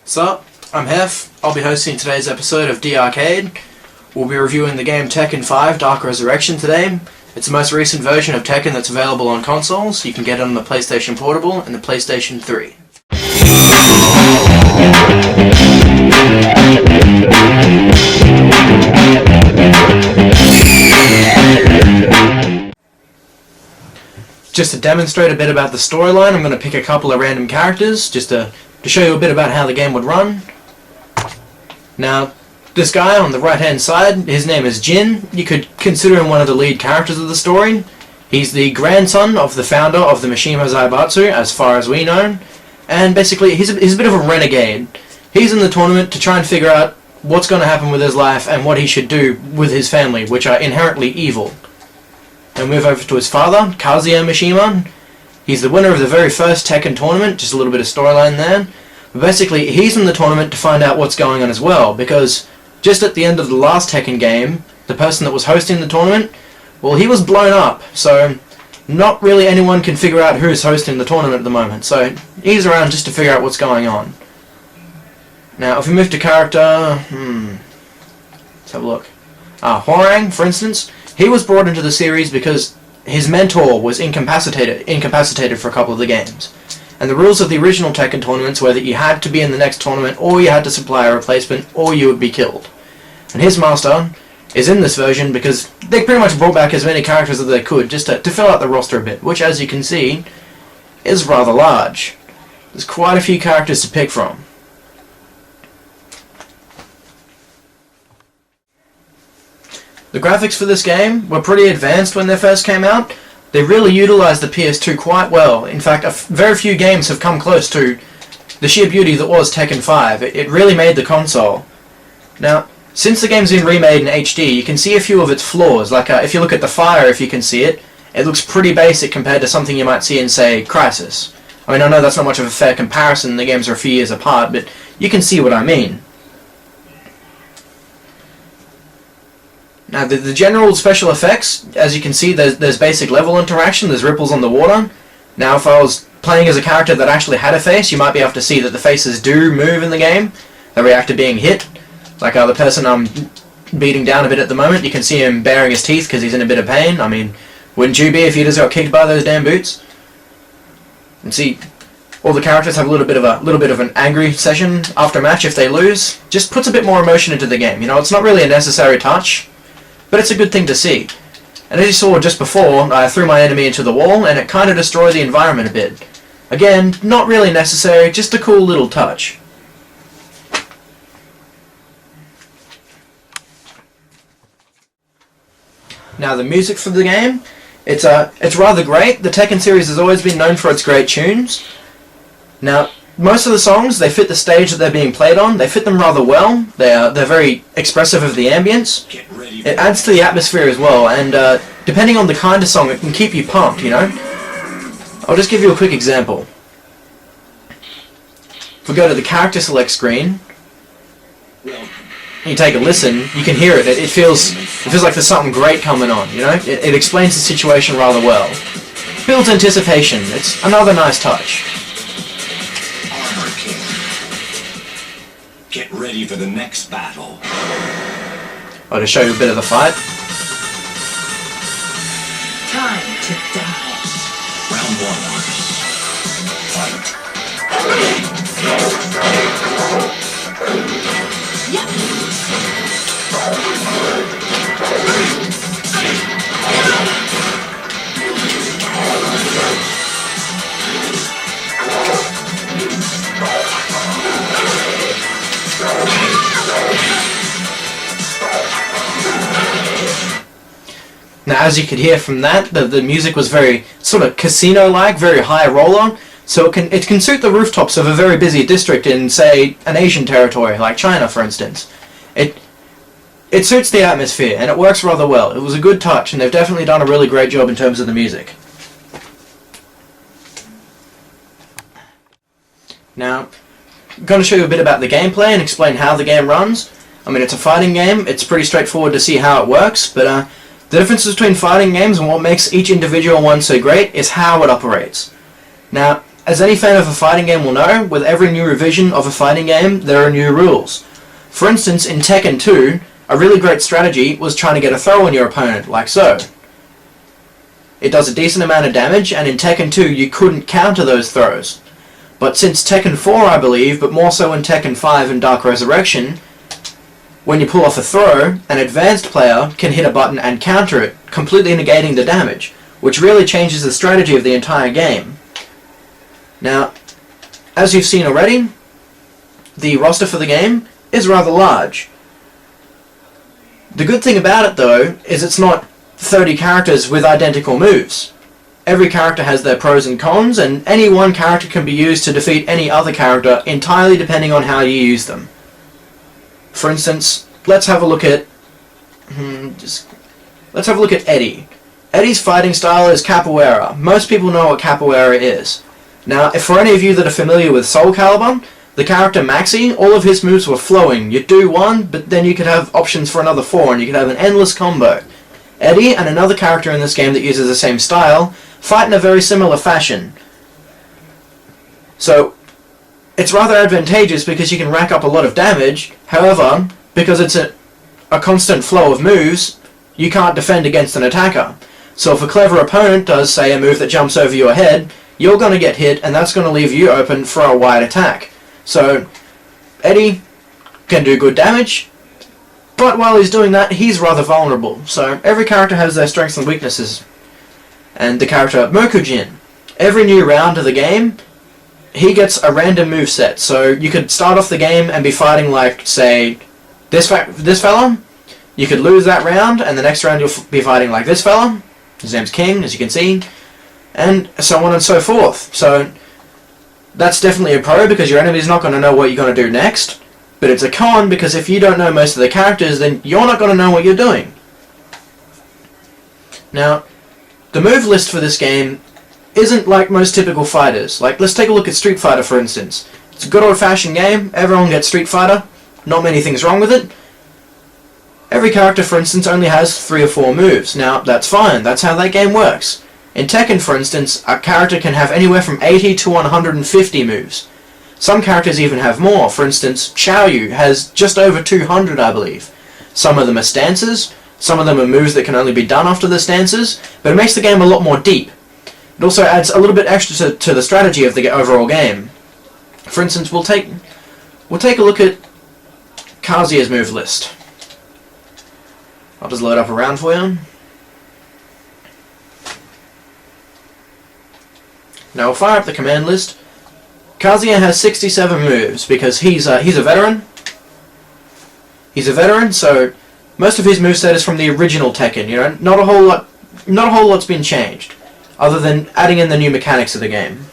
Sup, I'm Heff. I'll be hosting today's episode of D+Arcade. We'll be reviewing the game Tekken 5 Dark Resurrection today. It's the most recent version of Tekken that's available on consoles. You can get it on the PlayStation Portable and the PlayStation 3. Just to demonstrate a bit about the storyline, I'm going to pick a couple of random characters just to show you a bit about how the game would run. Now, this guy on the right hand side, his name is Jin. You could consider him one of the lead characters of the story. He's the grandson of the founder of the Mishima Zaibatsu, as far as we know. And basically, he's a bit of a renegade. He's in the tournament to try and figure out what's going to happen with his life and what he should do with his family, which are inherently evil. And move over to his father, Kazuya Mishima. He's the winner of the very first Tekken tournament, just a little bit of storyline there. But basically, he's in the tournament to find out what's going on as well, because just at the end of the last Tekken game, the person that was hosting the tournament, well, he was blown up, so not really anyone can figure out who's hosting the tournament at the moment, so he's around just to figure out what's going on. Now, if we move to character, let's have a look. Hwoarang, for instance, he was brought into the series because his mentor was incapacitated for a couple of the games. And the rules of the original Tekken tournaments were that you had to be in the next tournament, or you had to supply a replacement, or you would be killed. And his master is in this version because they pretty much brought back as many characters as they could just to fill out the roster a bit, which, as you can see, is rather large. There's quite a few characters to pick from. The graphics for this game were pretty advanced when they first came out. They really utilised the PS2 quite well. In fact, very few games have come close to the sheer beauty that was Tekken 5. It really made the console. Now, since the game's been remade in HD, you can see a few of its flaws. Like, if you look at the fire, if you can see it, it looks pretty basic compared to something you might see in, say, Crysis. I mean, I know that's not much of a fair comparison, the games are a few years apart, but you can see what I mean. Now, the general special effects, as you can see, there's basic level interaction, there's ripples on the water. Now, if I was playing as a character that actually had a face, you might be able to see that the faces do move in the game. They react to being hit. Like the person I'm beating down a bit at the moment, you can see him baring his teeth because he's in a bit of pain. I mean, wouldn't you be if you just got kicked by those damn boots? And see, all the characters have a little bit of an angry session after a match if they lose. Just puts a bit more emotion into the game. You know, it's not really a necessary touch, but it's a good thing to see. And as you saw just before, I threw my enemy into the wall, and it kind of destroyed the environment a bit. Again, not really necessary, just a cool little touch. Now, the music for the game, it's rather great. The Tekken series has always been known for its great tunes. Now, most of the songs, they fit the stage that they're being played on. They fit them rather well. They're very expressive of the ambience. It adds to the atmosphere as well, and depending on the kind of song, it can keep you pumped, you know? I'll just give you a quick example. If we go to the character select screen, and you take a listen, you can hear it. It feels like there's something great coming on, you know? It explains the situation rather well. Builds anticipation. It's another nice touch. Get ready for the next battle. I'll just show you a bit of the fight. Time to die. Round one. Fight. Yeah. Now, as you could hear from that, the music was very sort of casino-like, very high roller, so it can suit the rooftops of a very busy district in, say, an Asian territory, like China, for instance. It suits the atmosphere, and it works rather well. It was a good touch, and they've definitely done a really great job in terms of the music. Now, I'm going to show you a bit about the gameplay and explain how the game runs. I mean, it's a fighting game. It's pretty straightforward to see how it works, but the difference between fighting games and what makes each individual one so great is how it operates. Now, as any fan of a fighting game will know, with every new revision of a fighting game, there are new rules. For instance, in Tekken 2, a really great strategy was trying to get a throw on your opponent, like so. It does a decent amount of damage, and in Tekken 2 you couldn't counter those throws. But since Tekken 4, I believe, but more so in Tekken 5 and Dark Resurrection, when you pull off a throw, an advanced player can hit a button and counter it, completely negating the damage, which really changes the strategy of the entire game. Now, as you've seen already, the roster for the game is rather large. The good thing about it, though, is it's not 30 characters with identical moves. Every character has their pros and cons, and any one character can be used to defeat any other character entirely depending on how you use them. For instance, let's have a look at Eddie. Eddie's fighting style is capoeira. Most people know what capoeira is. Now, if for any of you that are familiar with Soul Calibur, the character Maxi, all of his moves were flowing. You'd do one, but then you could have options for another 4, and you could have an endless combo. Eddie and another character in this game that uses the same style fight in a very similar fashion. So, it's rather advantageous because you can rack up a lot of damage. However, because it's a constant flow of moves, you can't defend against an attacker. So if a clever opponent does, say, a move that jumps over your head, you're going to get hit, and that's going to leave you open for a wide attack. So, Eddie can do good damage, but while he's doing that, he's rather vulnerable. So, every character has their strengths and weaknesses. And the character Mokujin, every new round of the game, he gets a random moveset. So, you could start off the game and be fighting like, say, this fella. You could lose that round, and the next round you'll be fighting like this fella. His name's King, as you can see. And so on and so forth. So, that's definitely a pro because your enemy's not going to know what you're going to do next. But it's a con because if you don't know most of the characters, then you're not going to know what you're doing. Now, the move list for this game isn't like most typical fighters. Like, let's take a look at Street Fighter, for instance. It's a good old-fashioned game. Everyone gets Street Fighter. Not many things wrong with it. Every character, for instance, only has 3 or 4 moves. Now, that's fine. That's how that game works. In Tekken, for instance, a character can have anywhere from 80 to 150 moves. Some characters even have more. For instance, Xiaoyu has just over 200, I believe. Some of them are stances, some of them are moves that can only be done after the stances, but it makes the game a lot more deep. It also adds a little bit extra to the strategy of the overall game. For instance, we'll take a look at Kazuya's move list. I'll just load up a round for you. Now we'll fire up the command list. Kazuya has 67 moves because he's a veteran. He's a veteran, so most of his moveset is from the original Tekken. You know, not a whole lot's been changed, other than adding in the new mechanics of the game.